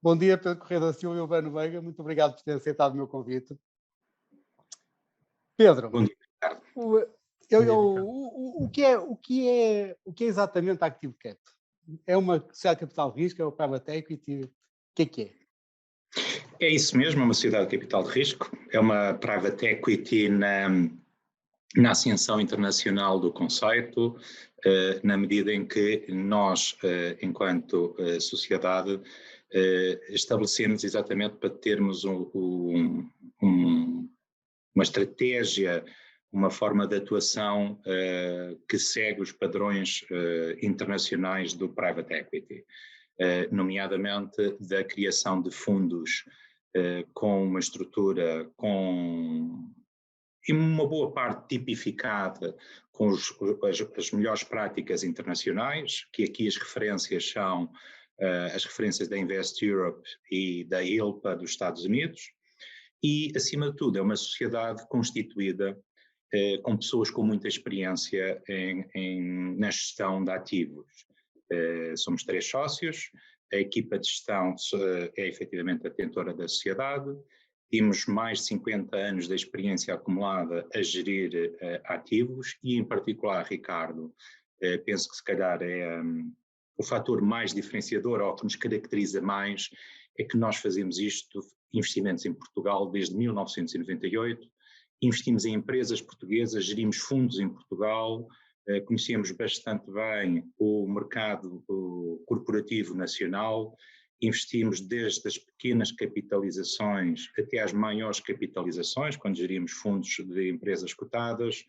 Bom dia, Pedro Correia da Silva e Urbano Veiga. Muito obrigado por ter aceitado o meu convite. Pedro, Bom dia, Ricardo. o, Bom dia, Ricardo. o que é exatamente a ActiveCap? É uma sociedade de capital de risco, é o private equity? O que é que é? É isso mesmo, é uma sociedade de capital de risco, é uma private equity na ascensão internacional do conceito, na medida em que nós, enquanto sociedade, estabelecemos exatamente para termos um- uma estratégia, uma forma de atuação que segue os padrões internacionais do private equity. Nomeadamente da criação de fundos com uma estrutura e uma boa parte tipificada com as melhores práticas internacionais, que aqui as referências são as referências da Invest Europe e da ILPA dos Estados Unidos, e, acima de tudo, é uma sociedade constituída com pessoas com muita experiência na gestão de ativos. Somos 3 sócios, a equipa de gestão é efetivamente a detentora da sociedade, temos mais de 50 anos de experiência acumulada a gerir ativos e, em particular, Ricardo, penso que se calhar é o fator mais diferenciador ou que nos caracteriza mais é que nós fazemos investimentos em Portugal desde 1998, investimos em empresas portuguesas, gerimos fundos em Portugal, conhecemos bastante bem o mercado corporativo nacional, investimos desde as pequenas capitalizações até às maiores capitalizações, quando gerimos fundos de empresas cotadas,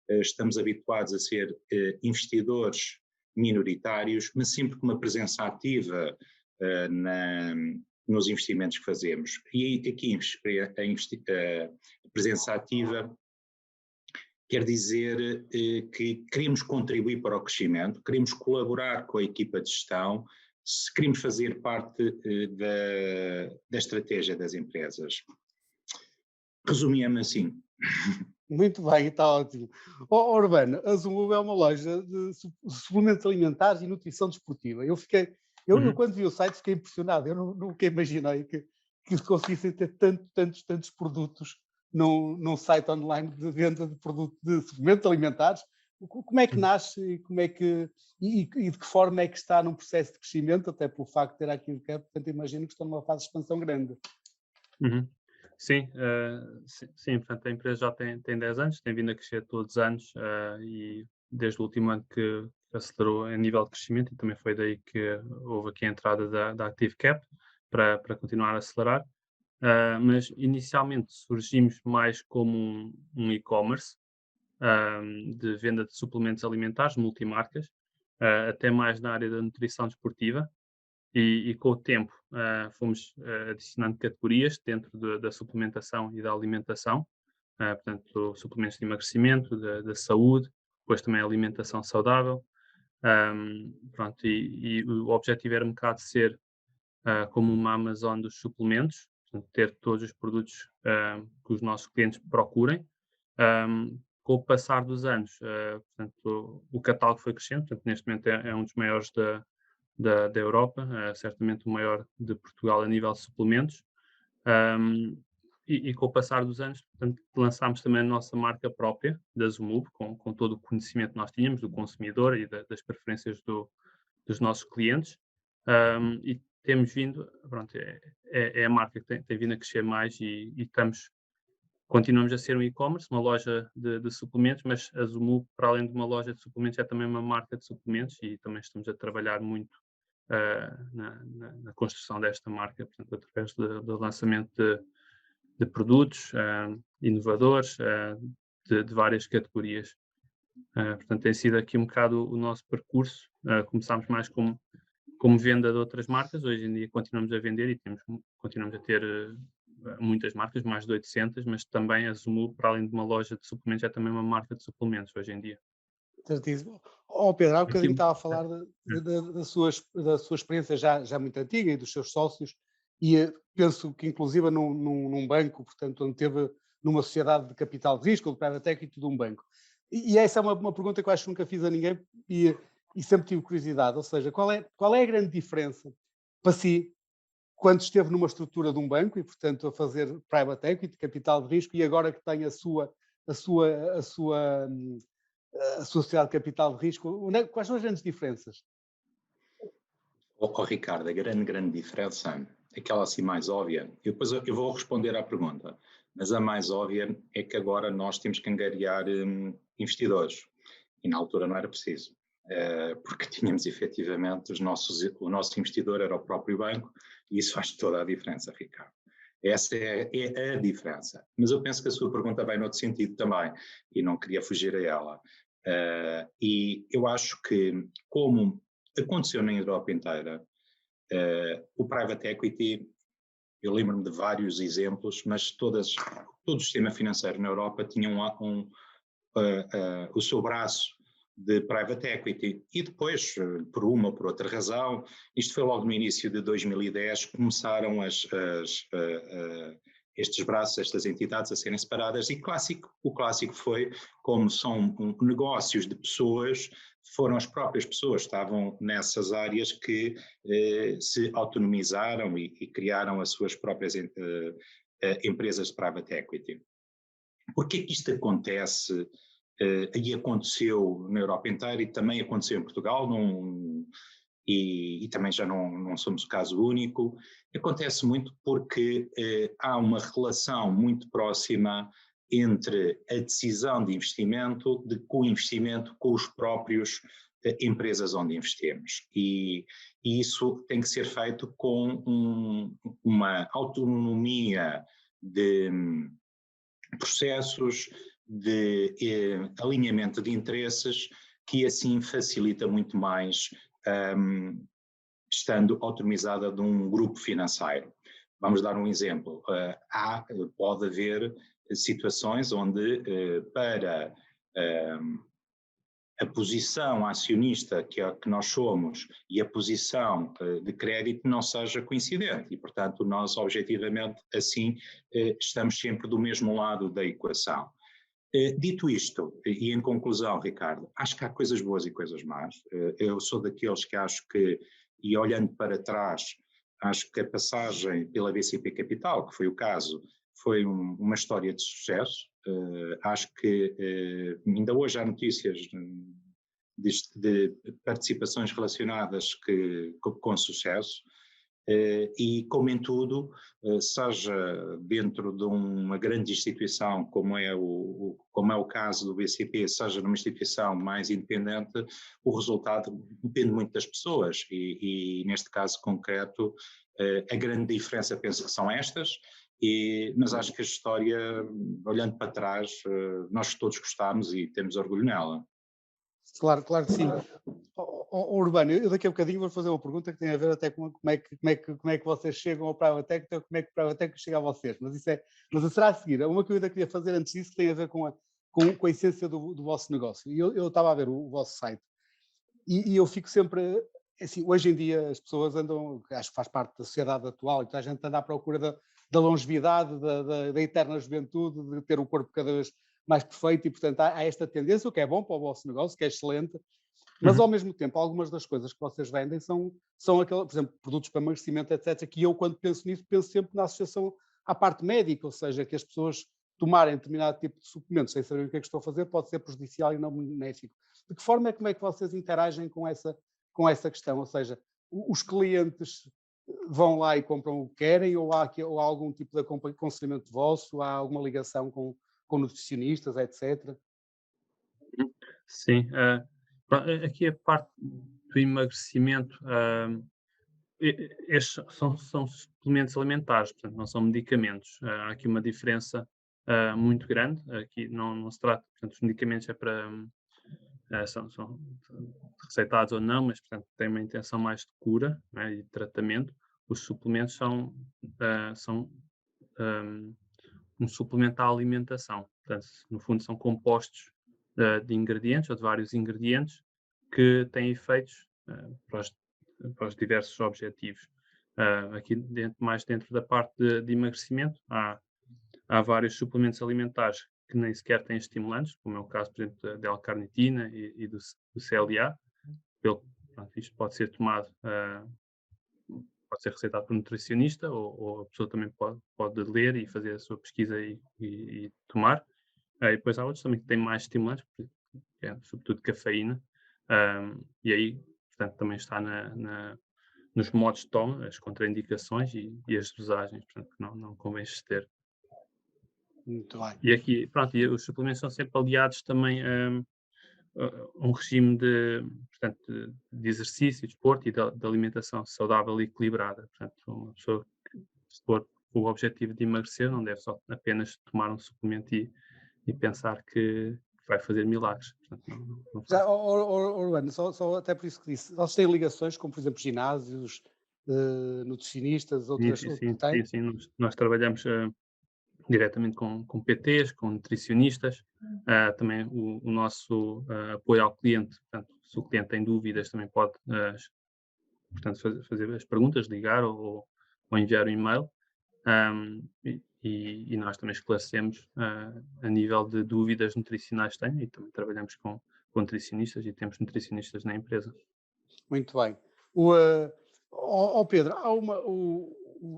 estamos habituados a ser investidores minoritários, mas sempre com uma presença ativa nos investimentos que fazemos. E aqui a presença ativa quer dizer que queremos contribuir para o crescimento, queremos colaborar com a equipa de gestão, queremos fazer parte da estratégia das empresas. Resumia-me assim. Muito bem, está ótimo. Urbano, a Zumub é uma loja de suplementos alimentares e nutrição desportiva. Eu quando vi o site fiquei impressionado. Eu nunca imaginei que conseguissem ter tantos produtos num site online de venda de produtos de suplementos alimentares. Como é que nasce e de que forma é que está num processo de crescimento, até pelo facto de ter aqui o cap, portanto imagino que estão numa fase de expansão grande. Uhum. Sim, sim, portanto a empresa já tem 10 anos, tem vindo a crescer todos os anos e desde o último ano que acelerou a nível de crescimento e também foi daí que houve aqui a entrada da ActiveCap para continuar a acelerar. Mas inicialmente surgimos mais como um e-commerce de venda de suplementos alimentares, multimarcas, até mais na área da nutrição desportiva. E com o tempo fomos adicionando categorias dentro da suplementação e da alimentação, portanto, suplementos de emagrecimento, da saúde, depois também a alimentação saudável. Pronto, e o objetivo era um bocado ser como uma Amazon dos suplementos, portanto, ter todos os produtos que os nossos clientes procurem. Com o passar dos anos, portanto, o catálogo foi crescendo, portanto, neste momento é um dos maiores da Europa, certamente o maior de Portugal a nível de suplementos. E com o passar dos anos, portanto, lançámos também a nossa marca própria, da Zumub, com todo o conhecimento que nós tínhamos do consumidor e das preferências dos nossos clientes. E temos vindo, pronto, é a marca que tem vindo a crescer mais e continuamos a ser um e-commerce, uma loja de suplementos, mas a Zumub, para além de uma loja de suplementos, é também uma marca de suplementos e também estamos a trabalhar muito na construção desta marca, portanto, através do lançamento de produtos inovadores de várias categorias. Portanto, tem sido aqui um bocado o nosso percurso. Começámos mais como venda de outras marcas, hoje em dia continuamos a vender e continuamos a ter muitas marcas, mais de 800, mas também a Zumub, para além de uma loja de suplementos, é também uma marca de suplementos hoje em dia. Certíssimo. Pedro, há bocadinho estava a falar da sua experiência já muito antiga e dos seus sócios, e penso que inclusive num banco, portanto, onde teve numa sociedade de capital de risco, ou de private equity de um banco. E essa é uma pergunta que eu acho que nunca fiz a ninguém e sempre tive curiosidade, ou seja, qual é a grande diferença para si quando esteve numa estrutura de um banco e, portanto, a fazer private equity, capital de risco, e agora que tem a sua sociedade de capital de risco, quais são as grandes diferenças? Ricardo, a grande diferença, aquela assim mais óbvia, depois eu vou responder à pergunta, mas a mais óbvia é que agora nós temos que angariar investidores, e na altura não era preciso, porque tínhamos efetivamente o nosso investidor era o próprio banco, e isso faz toda a diferença, Ricardo. Essa é a diferença. Mas eu penso que a sua pergunta vai noutro sentido também, e não queria fugir a ela. E eu acho que, como aconteceu na Europa inteira, o private equity, eu lembro-me de vários exemplos, mas todo o sistema financeiro na Europa tinha o seu braço de private equity e depois, por uma ou por outra razão, isto foi logo no início de 2010, começaram estes braços, estas entidades a serem separadas e o clássico foi, como são negócios de pessoas, foram as próprias pessoas que estavam nessas áreas que se autonomizaram e criaram as suas próprias empresas de private equity. Porquê que isto acontece? E aconteceu na Europa inteira e também aconteceu em Portugal, e também já não somos o caso único. Acontece muito porque há uma relação muito próxima entre a decisão de investimento, de co-investimento com os próprios empresas onde investimos. E isso tem que ser feito com uma autonomia de processos, de alinhamento de interesses, que assim facilita muito mais estando autonomizada de um grupo financeiro. Vamos dar um exemplo. Pode haver situações onde para a posição acionista que nós somos e a posição de crédito não seja coincidente e, portanto, nós objetivamente assim estamos sempre do mesmo lado da equação. Dito isto, e em conclusão, Ricardo, acho que há coisas boas e coisas más. Eu sou daqueles que acho que, e olhando para trás, acho que a passagem pela BCP Capital, que foi o caso, foi uma história de sucesso. Acho que ainda hoje há notícias de participações relacionadas com sucesso. E, como em tudo, seja dentro de uma grande instituição, como é o caso do BCP, seja numa instituição mais independente, o resultado depende muito das pessoas e neste caso concreto, a grande diferença penso que são estas, mas acho que a história, olhando para trás, nós todos gostamos e temos orgulho nela. Claro que sim. Urbano, eu daqui a bocadinho vou fazer uma pergunta que tem a ver até com como é que vocês chegam ao private equity, ou como é que o private equity chega a vocês, mas será a seguir. Uma que eu ainda queria fazer antes disso que tem a ver com a essência do vosso negócio. E eu estava a ver o vosso site e eu fico sempre, assim, hoje em dia as pessoas andam, acho que faz parte da sociedade atual, e toda a gente anda à procura da longevidade, da eterna juventude, de ter um corpo cada vez mais perfeito e, portanto, há esta tendência, o que é bom para o vosso negócio, que é excelente, mas ao mesmo tempo, algumas das coisas que vocês vendem são aquelas, por exemplo, produtos para emagrecimento, etc., que eu, quando penso nisso, penso sempre na associação à parte médica, ou seja, que as pessoas tomarem determinado tipo de suplementos sem saber o que é que estão a fazer pode ser prejudicial e não benéfico. De que forma como é que vocês interagem com essa questão? Ou seja, os clientes vão lá e compram o que querem, ou há algum tipo de aconselhamento vosso, há alguma ligação com nutricionistas, etc.? Sim, aqui a parte do emagrecimento, estes são suplementos alimentares, portanto não são medicamentos. Há aqui uma diferença muito grande. Aqui não se trata, portanto, os medicamentos é para são receitados ou não, mas portanto têm uma intenção mais de cura, né, e de tratamento. Os suplementos são um suplemento à alimentação. Portanto, no fundo são compostos de ingredientes ou de vários ingredientes que têm efeitos para os diversos objetivos. Aqui mais dentro da parte de emagrecimento há vários suplementos alimentares que nem sequer têm estimulantes, como é o caso, por exemplo, da L-carnitina e do CLA. Isto pode ser tomado pode ser receitado por um nutricionista ou a pessoa também pode ler e fazer a sua pesquisa e tomar. E depois há outros também que têm mais estimulantes, que é sobretudo cafeína, e aí, portanto, também está nos modos de toma, as contraindicações e as dosagens, portanto, que não convém exceder. Muito bem. E aqui, pronto, e os suplementos são sempre aliados também a um regime portanto, de exercício, de desporto e de alimentação saudável e equilibrada. Portanto, uma pessoa que, se for com o objetivo de emagrecer, não deve só apenas tomar um suplemento e pensar que vai fazer milagres. Portanto, não Já, faz. Urbano, só até por isso que disse, eles têm ligações com, por exemplo, ginásios, nutricionistas, outras têm? Sim. Nós trabalhamos diretamente com PTs, com nutricionistas, também o nosso apoio ao cliente. Portanto, se o cliente tem dúvidas, também pode portanto, fazer as perguntas, ligar ou enviar um e-mail. E nós também esclarecemos a nível de dúvidas nutricionais que tenham e também trabalhamos com nutricionistas e temos nutricionistas na empresa. Muito bem. Pedro,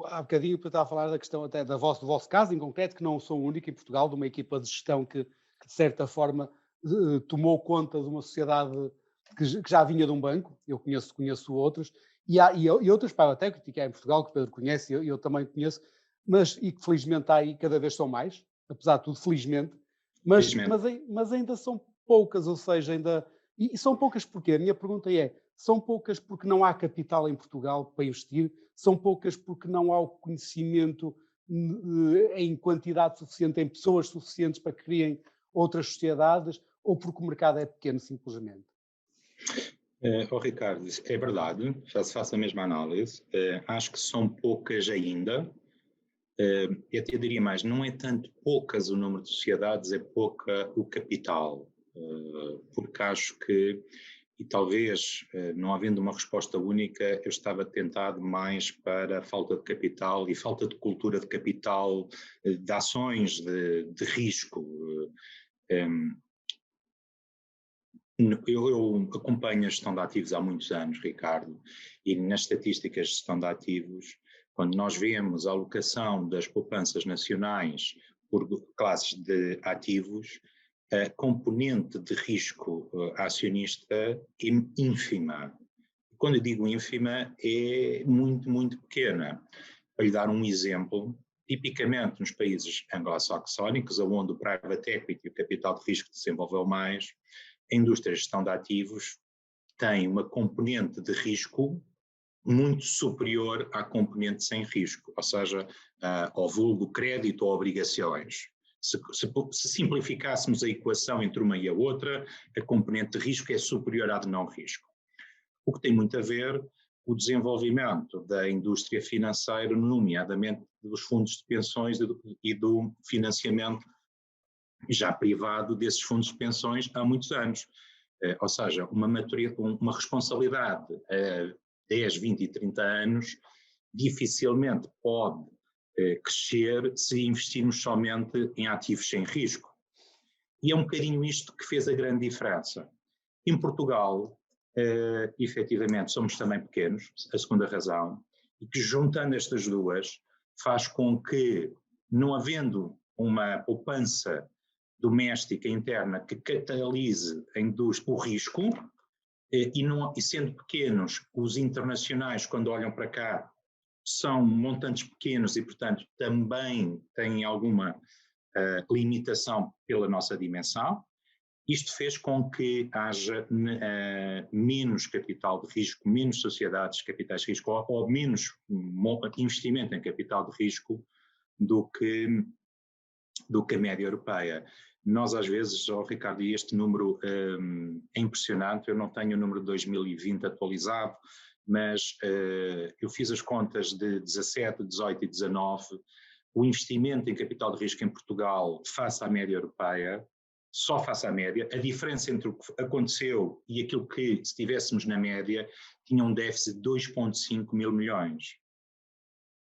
há bocadinho eu estava a falar da questão até do vosso caso em concreto, que não sou o único em Portugal, de uma equipa de gestão que de certa forma tomou conta de uma sociedade que já vinha de um banco, eu conheço outros, e outros, até que é em Portugal, que o Pedro conhece, eu também conheço, e que felizmente há aí cada vez são mais, apesar de tudo, felizmente, mas ainda são poucas, ou seja, e são poucas porque a minha pergunta são poucas porque não há capital em Portugal para investir, são poucas porque não há o conhecimento em quantidade suficiente, em pessoas suficientes para que criem outras sociedades, ou porque o mercado é pequeno, simplesmente? Ricardo, é verdade, já se faz a mesma análise. Acho que são poucas ainda. Eu até diria mais, não é tanto poucas o número de sociedades, é pouca o capital. Porque acho que, e talvez não havendo uma resposta única, eu estava tentado mais para a falta de capital e falta de cultura de capital, de ações de risco. Eu acompanho a gestão de ativos há muitos anos, Ricardo, e nas estatísticas de gestão de ativos, quando nós vemos a alocação das poupanças nacionais por classes de ativos, a componente de risco acionista é ínfima. Quando eu digo ínfima, é muito, muito pequena. Para lhe dar um exemplo, tipicamente nos países anglo-saxónicos, onde o private equity e o capital de risco desenvolveu mais, a indústria de gestão de ativos tem uma componente de risco muito superior à componente sem risco, ou seja, ao vulgo crédito ou obrigações. Se simplificássemos a equação entre uma e a outra, a componente de risco é superior à de não risco. O que tem muito a ver com o desenvolvimento da indústria financeira, nomeadamente dos fundos de pensões e do financiamento já privado desses fundos de pensões há muitos anos. Ou seja, uma responsabilidade a 10, 20 e 30 anos dificilmente pode crescer se investirmos somente em ativos sem risco. E é um bocadinho isto que fez a grande diferença. Em Portugal, efetivamente, somos também pequenos, a segunda razão, e que juntando estas duas faz com que, não havendo uma poupança doméstica interna que catalise o risco, e sendo pequenos, os internacionais, quando olham para cá, são montantes pequenos e, portanto, também têm alguma limitação pela nossa dimensão. Isto fez com que haja menos capital de risco, menos sociedades de capitais de risco, ou menos investimento em capital de risco do que a média europeia. Nós às vezes, Ricardo, e este número é impressionante, eu não tenho o número de 2020 atualizado, mas eu fiz as contas de 17, 18 e 19, o investimento em capital de risco em Portugal face à média europeia, só face à média, a diferença entre o que aconteceu e aquilo que, se estivéssemos na média, tinha um déficit de 2,5 mil milhões.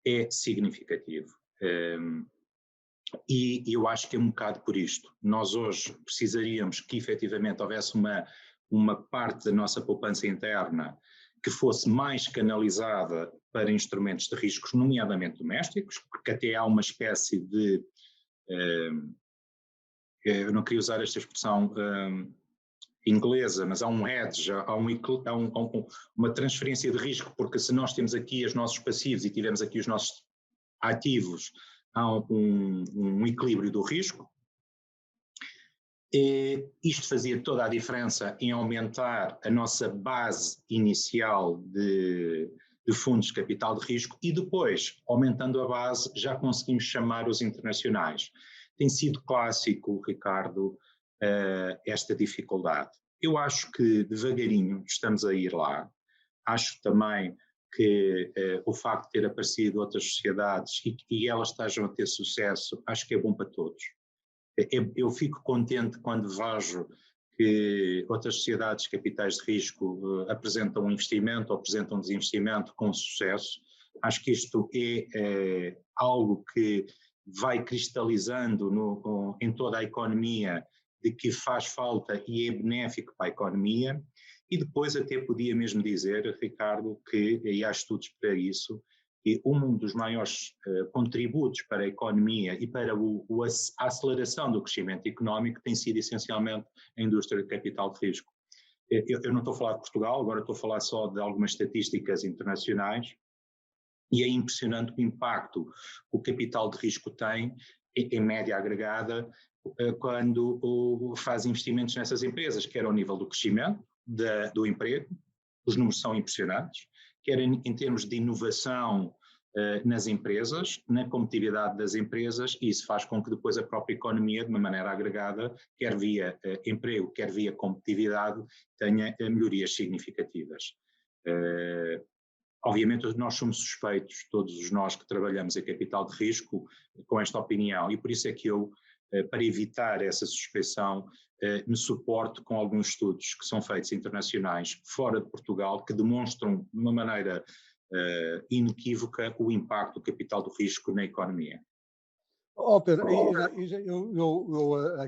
É significativo. E eu acho que é um bocado por isto. Nós hoje precisaríamos que efetivamente houvesse uma parte da nossa poupança interna que fosse mais canalizada para instrumentos de riscos, nomeadamente domésticos, porque até há uma espécie de, eu não queria usar esta expressão inglesa, mas há um hedge, uma transferência de risco, porque se nós temos aqui os nossos passivos e tivermos aqui os nossos ativos, há um equilíbrio do risco. Isto fazia toda a diferença em aumentar a nossa base inicial de fundos de capital de risco e depois, aumentando a base, já conseguimos chamar os internacionais. Tem sido clássico, Ricardo, esta dificuldade. Eu acho que devagarinho estamos a ir lá. Acho também que o facto de ter aparecido outras sociedades e elas estejam a ter sucesso, acho que é bom para todos. Eu fico contente quando vejo que outras sociedades de capitais de risco apresentam um investimento ou apresentam um desinvestimento com sucesso. Acho que isto é algo que vai cristalizando em toda a economia de que faz falta e é benéfico para a economia. E depois até podia mesmo dizer, Ricardo, que, e há estudos para isso, que um dos maiores contributos para a economia e para a aceleração do crescimento económico tem sido essencialmente a indústria de capital de risco. Eu não estou a falar de Portugal, agora estou a falar só de algumas estatísticas internacionais, e é impressionante o impacto que o capital de risco tem, em média agregada, quando faz investimentos nessas empresas, quer ao nível do crescimento, do emprego, os números são impressionantes, quer em termos de inovação nas empresas, na competitividade das empresas, e isso faz com que depois a própria economia, de uma maneira agregada, quer via emprego, quer via competitividade, tenha melhorias significativas. Obviamente nós somos suspeitos, todos nós que trabalhamos em capital de risco, com esta opinião, e por isso é que eu, para evitar essa suspeição, me suporto com alguns estudos que são feitos internacionais fora de Portugal, que demonstram de uma maneira inequívoca o impacto do capital do risco na economia. Pedro,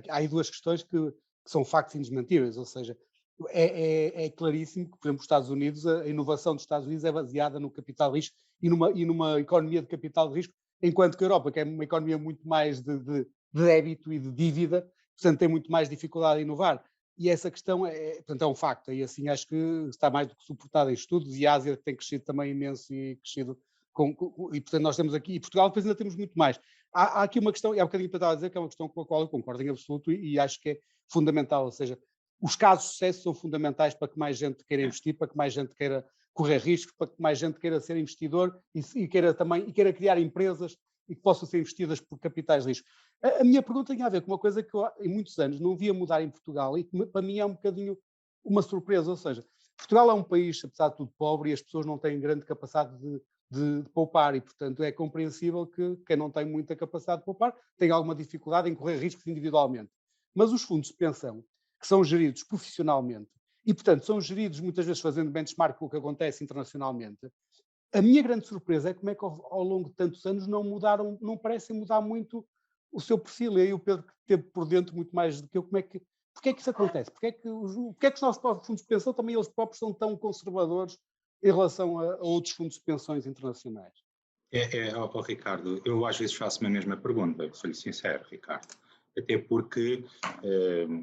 há aí duas questões que são factos indesmentíveis, ou seja, é claríssimo que, por exemplo, os Estados Unidos, a inovação dos Estados Unidos é baseada no capital de risco e numa economia de capital de risco, enquanto que a Europa, que é uma economia muito mais de débito e de dívida, portanto tem muito mais dificuldade em inovar. E essa questão portanto, é um facto, e assim acho que está mais do que suportado em estudos, e a Ásia tem crescido também imenso e crescido e portanto nós temos aqui, e Portugal depois ainda temos muito mais. Há aqui uma questão, e há um bocadinho para estar a dizer, que é uma questão com a qual eu concordo em absoluto e acho que é fundamental, ou seja, os casos de sucesso são fundamentais para que mais gente queira investir, para que mais gente queira correr riscos, para que mais gente queira ser investidor e queira criar empresas e que possam ser investidas por capitais de risco. A minha pergunta tem a ver com uma coisa que eu, em muitos anos, não via mudar em Portugal e que para mim é um bocadinho uma surpresa, ou seja, Portugal é um país, apesar de tudo, pobre e as pessoas não têm grande capacidade de poupar e, portanto, é compreensível que quem não tem muita capacidade de poupar tem alguma dificuldade em correr riscos individualmente. Mas os fundos de pensão, que são geridos profissionalmente e, portanto, são geridos muitas vezes fazendo benchmark com o que acontece internacionalmente, a minha grande surpresa é como é que ao longo de tantos anos não parecem mudar muito o seu perfil. E aí o Pedro que esteve por dentro muito mais do que eu, porque é que isso acontece? Porque é que os nossos próprios fundos de pensão também eles próprios são tão conservadores em relação a outros fundos de pensões internacionais? Ricardo, eu às vezes faço-me a mesma pergunta, sou-lhe sincero, Ricardo. Até porque,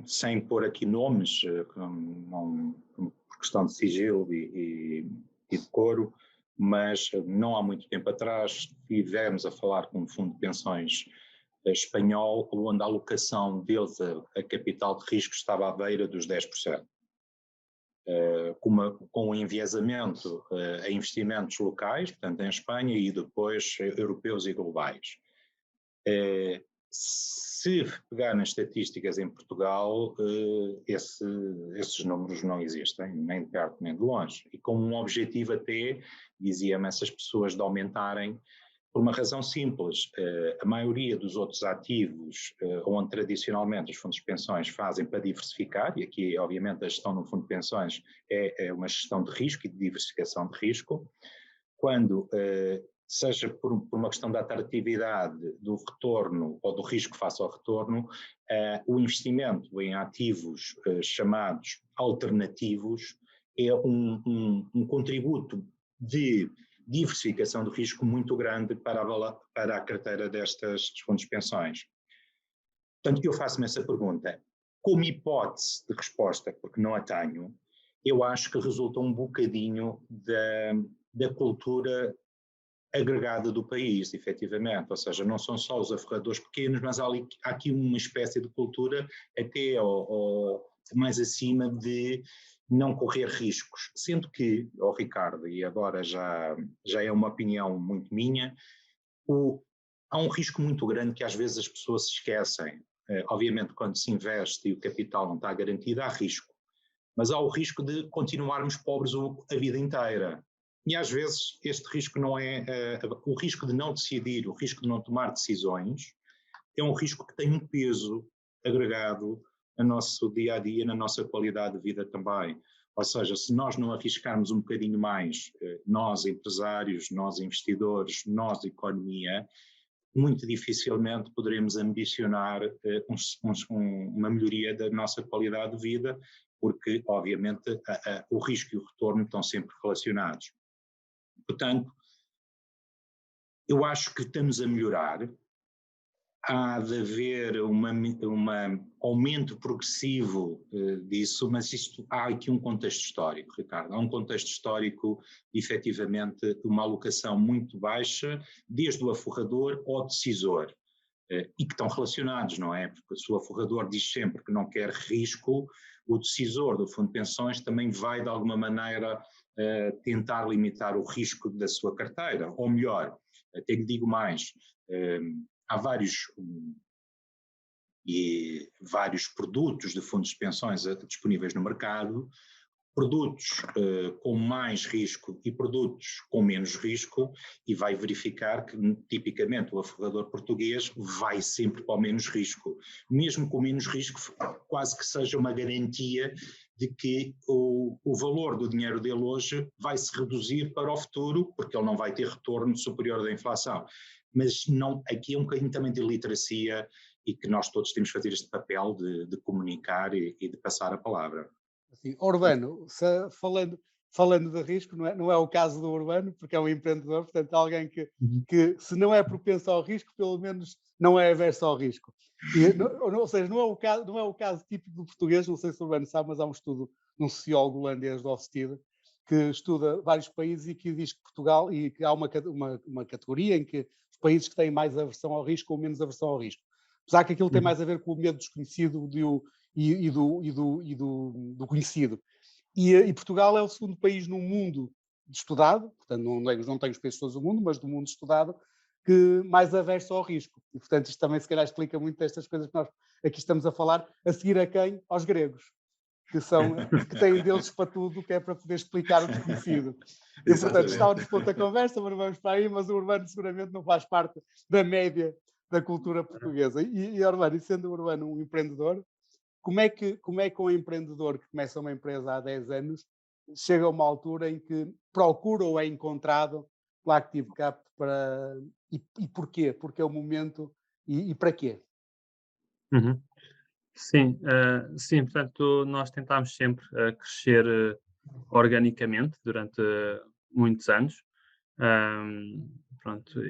sem pôr aqui nomes, por questão de sigilo e decoro, mas não há muito tempo atrás estivemos a falar com um fundo de pensões espanhol, onde a alocação deles a capital de risco estava à beira dos 10%. Com um enviesamento a investimentos locais, portanto em Espanha, e depois europeus e globais. Se pegar nas estatísticas em Portugal, esses números não existem, nem de perto nem de longe, e com um objetivo até, diziam essas pessoas, de aumentarem, por uma razão simples. A maioria dos outros ativos, onde tradicionalmente os fundos de pensões fazem para diversificar, e aqui obviamente a gestão de um fundo de pensões é uma gestão de risco e de diversificação de risco, quando seja por uma questão da atratividade do retorno ou do risco face ao retorno, o investimento em ativos chamados alternativos é um contributo de diversificação do risco muito grande para a carteira destes fundos de pensões. Portanto, eu faço-me essa pergunta. Como hipótese de resposta, porque não a tenho, eu acho que resulta um bocadinho da cultura agregada do país, efetivamente. Ou seja, não são só os aforradores pequenos, mas há aqui uma espécie de cultura até mais acima de não correr riscos. Sendo que, Ricardo, e agora já é uma opinião muito minha, há um risco muito grande que às vezes as pessoas se esquecem. Obviamente, quando se investe e o capital não está garantido, há risco. Mas há o risco de continuarmos pobres a vida inteira. E às vezes este risco não é o risco de não decidir, o risco de não tomar decisões, é um risco que tem um peso agregado no nosso dia a dia, na nossa qualidade de vida também. Ou seja, se nós não arriscarmos um bocadinho mais, nós empresários, nós investidores, nós economia, muito dificilmente poderemos ambicionar uma melhoria da nossa qualidade de vida, porque, obviamente, o risco e o retorno estão sempre relacionados. Portanto, eu acho que estamos a melhorar. Há de haver um aumento progressivo disso, mas há aqui um contexto histórico, Ricardo. Há um contexto histórico, efetivamente, de uma alocação muito baixa, desde o aforrador ao decisor, e que estão relacionados, não é? Porque se o aforrador diz sempre que não quer risco, o decisor do fundo de pensões também vai, de alguma maneira, tentar limitar o risco da sua carteira. Ou melhor, até lhe digo mais, há vários produtos de fundos de pensões disponíveis no mercado, produtos com mais risco e produtos com menos risco, e vai verificar que tipicamente o aforrador português vai sempre para o menos risco. Mesmo com menos risco, quase que seja uma garantia de que o valor do dinheiro dele hoje vai se reduzir para o futuro, porque ele não vai ter retorno superior da inflação. Mas não, aqui é um bocadinho também de literacia, e que nós todos temos que fazer este papel de comunicar e de passar a palavra. Assim, Urbano, falando de risco, não é o caso do Urbano, porque é um empreendedor, portanto, alguém que se não é propenso ao risco, pelo menos não é averso ao risco. Ou seja, não é o caso típico do português, não sei se o Urbano sabe, mas há um estudo de um sociólogo holandês, do Hofstede, que estuda vários países e que diz que Portugal, e que há uma categoria em que os países que têm mais aversão ao risco ou menos aversão ao risco. Apesar que aquilo tem mais a ver com o medo desconhecido e do conhecido. E Portugal é o segundo país no mundo estudado, portanto não tenho os países todos do mundo, mas do mundo estudado, que mais averso ao risco. E, portanto, isto também se calhar explica muito destas coisas que nós aqui estamos a falar, a seguir a quem? Aos gregos, que têm deuses para tudo, que é para poder explicar o desconhecido. E, portanto, está-nos ponto a conversa, mas vamos para aí, mas o Urbano seguramente não faz parte da média da cultura portuguesa. E Urbano, e sendo o Urbano um empreendedor, como é que um empreendedor que começa uma empresa há 10 anos chega a uma altura em que procura ou é encontrado pela Active Cap para... E porquê? Porque é o momento e para quê? Uhum. Sim, sim, portanto, nós tentámos sempre crescer organicamente durante muitos anos. Pronto,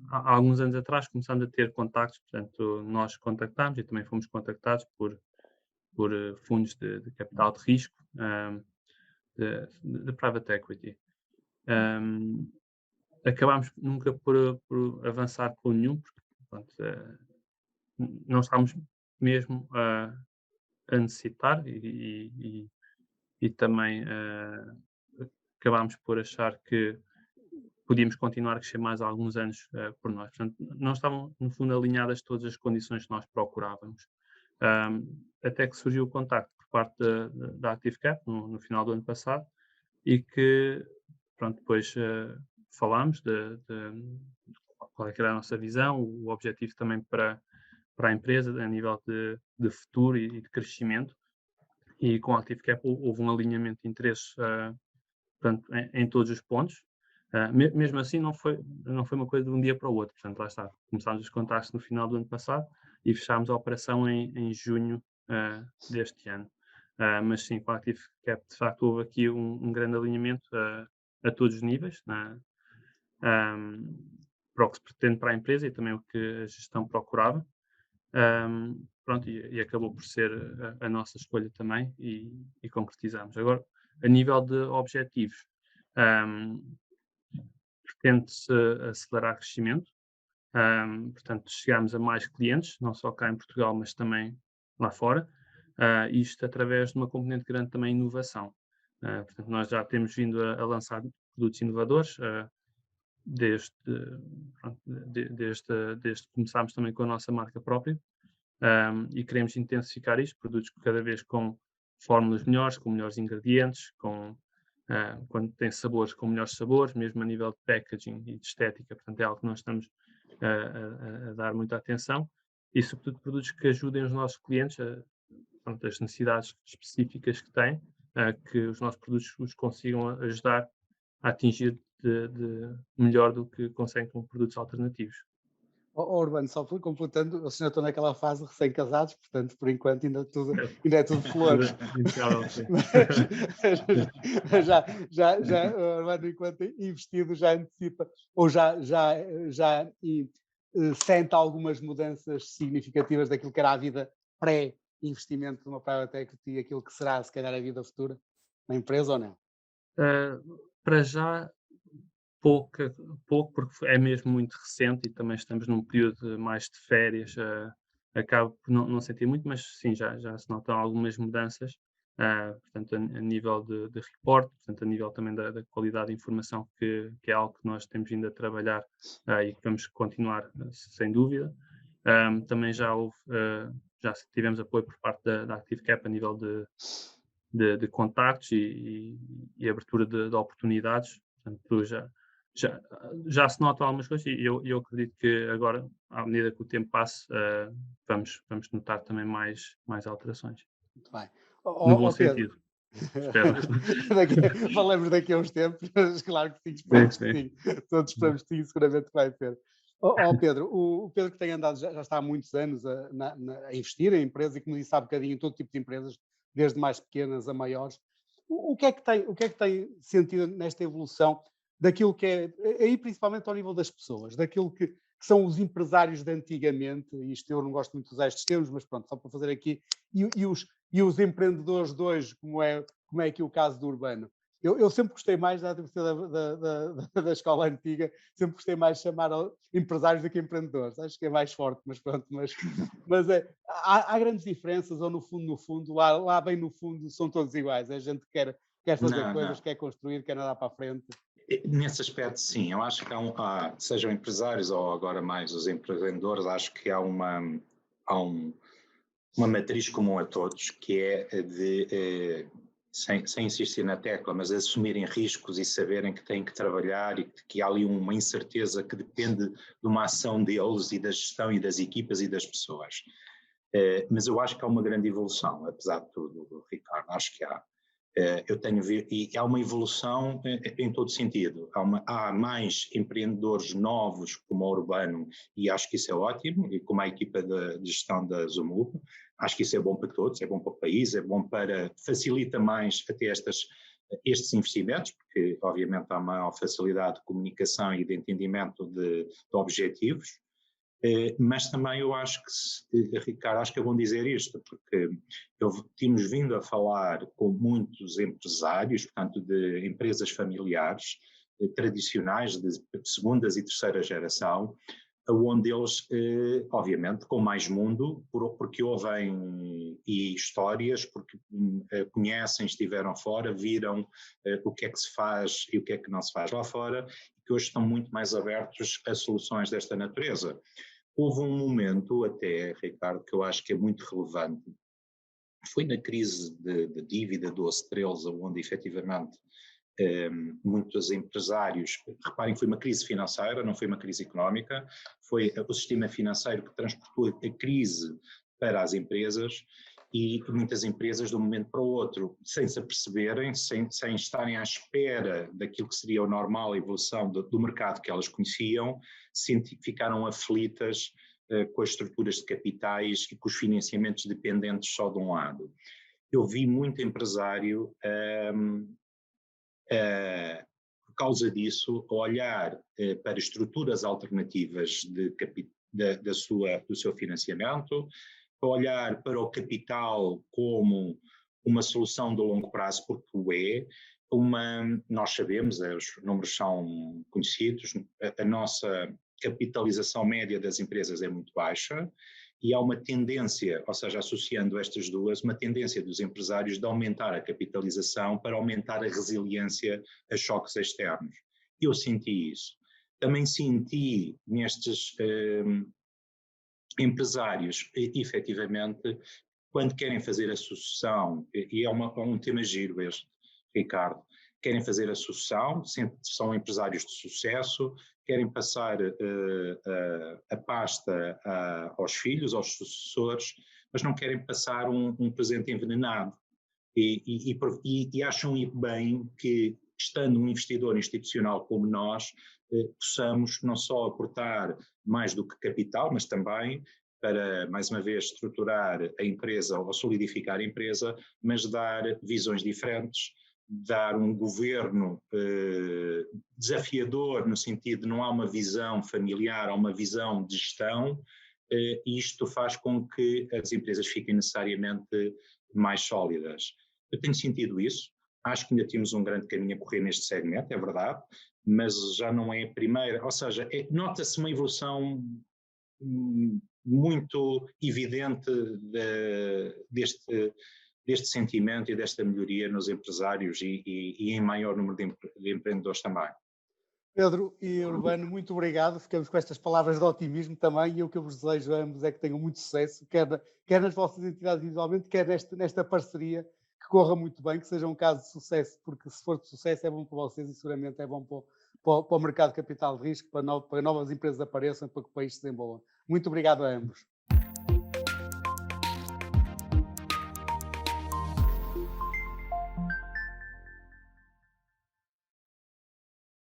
há alguns anos atrás começámos a ter contactos, portanto, nós contactámos e também fomos contactados por fundos de capital de risco, de private equity. Acabámos nunca por avançar com nenhum, porque pronto, não estávamos mesmo a necessitar e também acabámos por achar que podíamos continuar a crescer mais alguns anos por nós. Portanto, não estavam, no fundo, alinhadas todas as condições que nós procurávamos. Até que surgiu o contacto por parte da Active Cap no final do ano passado, e que, pronto, depois falámos de qual é que era a nossa visão, o objetivo também para a empresa a nível de futuro e de crescimento, e com a Active Cap houve um alinhamento de interesses portanto, em todos os pontos. Mesmo assim não foi uma coisa de um dia para o outro, portanto lá está, começámos os contactos no final do ano passado e fechámos a operação em junho deste ano. mas sim, com a Active Cap, de facto, houve aqui um grande alinhamento a todos os níveis, para o que se pretende para a empresa e também o que a gestão procurava. Pronto, e acabou por ser a nossa escolha também e concretizamos. Agora, a nível de objetivos, pretende-se acelerar crescimento, portanto, chegarmos a mais clientes, não só cá em Portugal, mas também lá fora, isto através de uma componente grande também inovação. Portanto, nós já temos vindo a lançar produtos inovadores, desde que começámos também com a nossa marca própria, e queremos intensificar isto, produtos cada vez com fórmulas melhores, com melhores ingredientes, quando tem sabores, com melhores sabores, mesmo a nível de packaging e de estética. Portanto, é algo que nós estamos a dar muita atenção e, sobretudo, produtos que ajudem os nossos clientes as necessidades específicas que têm, que os nossos produtos os consigam ajudar a atingir de melhor do que conseguem com produtos alternativos. Urbano, só fui completando, o senhor está naquela fase recém-casados, portanto, por enquanto ainda é tudo flores. Mas já Urbano, enquanto investido, já antecipa, ou já sente algumas mudanças significativas daquilo que era a vida pré-investimento de uma private equity e aquilo que será, se calhar, a vida futura na empresa, ou não? Para já, pouco, porque é mesmo muito recente e também estamos num período mais de férias. Acabo por não sentir muito, mas sim, já se notam algumas mudanças, portanto, a nível de report, portanto, a nível também da qualidade de informação, que é algo que nós temos vindo a trabalhar e que vamos continuar, sem dúvida. Também já tivemos apoio por parte da Active Cap a nível de contactos e abertura de oportunidades, portanto, já se notam algumas coisas e eu acredito que agora, à medida que o tempo passa, vamos notar também mais alterações. Muito bem. No bom sentido. Espero. Falamos daqui a uns tempos, mas claro que sim, esperamos que sim. Todos esperamos que sim, seguramente vai ser. Pedro, o Pedro que tem andado já está há muitos anos a investir em empresas e, como disse há bocadinho, em todo tipo de empresas, desde mais pequenas a maiores. O que é que tem sentido nesta evolução daquilo que é, aí principalmente ao nível das pessoas, daquilo que são os empresários de antigamente, isto eu não gosto muito de usar estes termos, mas pronto, só para fazer aqui, e os empreendedores de hoje, como é aqui o caso do Urbano. Eu sempre gostei mais da escola antiga, sempre gostei mais de chamar empresários do que empreendedores, acho que é mais forte, mas pronto, mas há grandes diferenças, ou no fundo, lá bem no fundo são todos iguais, a gente quer fazer coisas, quer construir, quer andar para a frente. Nesse aspecto, sim, eu acho que sejam empresários ou agora mais os empreendedores, acho que há uma matriz comum a todos, que é de, sem insistir na tecla, mas assumirem riscos e saberem que têm que trabalhar e que há ali uma incerteza que depende de uma ação deles e da gestão e das equipas e das pessoas. Mas eu acho que há uma grande evolução, apesar de tudo, Ricardo, acho que há. Eu tenho visto, e há uma evolução em todo sentido. Há mais empreendedores novos como o Urbano, e acho que isso é ótimo, e como a equipa de gestão da Zumub, acho que isso é bom para todos, é bom para o país, é bom facilita mais até estes investimentos, porque obviamente há maior facilidade de comunicação e de entendimento de objetivos. Mas também eu acho que, Ricardo, acho que é bom dizer isto, porque temos vindo a falar com muitos empresários, portanto, de empresas familiares tradicionais, de segundas e terceira geração, onde eles, obviamente, com mais mundo, porque ouvem histórias, porque conhecem, estiveram fora, viram o que é que se faz e o que é que não se faz lá fora, e que hoje estão muito mais abertos a soluções desta natureza. Houve um momento até, Ricardo, que eu acho que é muito relevante, foi na crise de dívida do 12-13, onde efetivamente muitos empresários, reparem, foi uma crise financeira, não foi uma crise económica, foi o sistema financeiro que transportou a crise para as empresas, e muitas empresas de um momento para o outro, sem se aperceberem, sem estarem à espera daquilo que seria o normal, a evolução do mercado que elas conheciam, ficaram aflitas com as estruturas de capitais e com os financiamentos dependentes só de um lado. eu vi muito empresário, por causa disso, olhar para estruturas alternativas do seu financiamento, olhar para o capital como uma solução de longo prazo, porque o é. Nós sabemos, os números são conhecidos, a nossa capitalização média das empresas é muito baixa e há uma tendência, ou seja, associando estas duas, uma tendência dos empresários de aumentar a capitalização para aumentar a resiliência a choques externos. Eu senti isso. Também senti nestes empresários, efetivamente, quando querem fazer a sucessão, e é um tema giro este, Ricardo, querem fazer a sucessão, sempre são empresários de sucesso, querem passar a pasta aos filhos, aos sucessores, mas não querem passar um presente envenenado. E acham bem que, estando um investidor institucional como nós, possamos não só aportar mais do que capital, mas também para, mais uma vez, estruturar a empresa ou solidificar a empresa, mas dar visões diferentes, dar um governo desafiador, no sentido de não há uma visão familiar, há uma visão de gestão, e isto faz com que as empresas fiquem necessariamente mais sólidas. Eu tenho sentido isso, acho que ainda temos um grande caminho a correr neste segmento, é verdade, mas já não é a primeira, ou seja, nota-se uma evolução muito evidente deste sentimento e desta melhoria nos empresários e em maior número de empreendedores também. Pedro e Urbano, muito obrigado. Ficamos com estas palavras de otimismo também, e o que eu vos desejo a ambos é que tenham muito sucesso, quer nas vossas entidades individualmente, quer nesta parceria, que corra muito bem, que seja um caso de sucesso, porque se for de sucesso é bom para vocês e seguramente é bom para o mercado de capital de risco, para novas empresas apareçam, para que o país se desenvolva. Muito obrigado a ambos.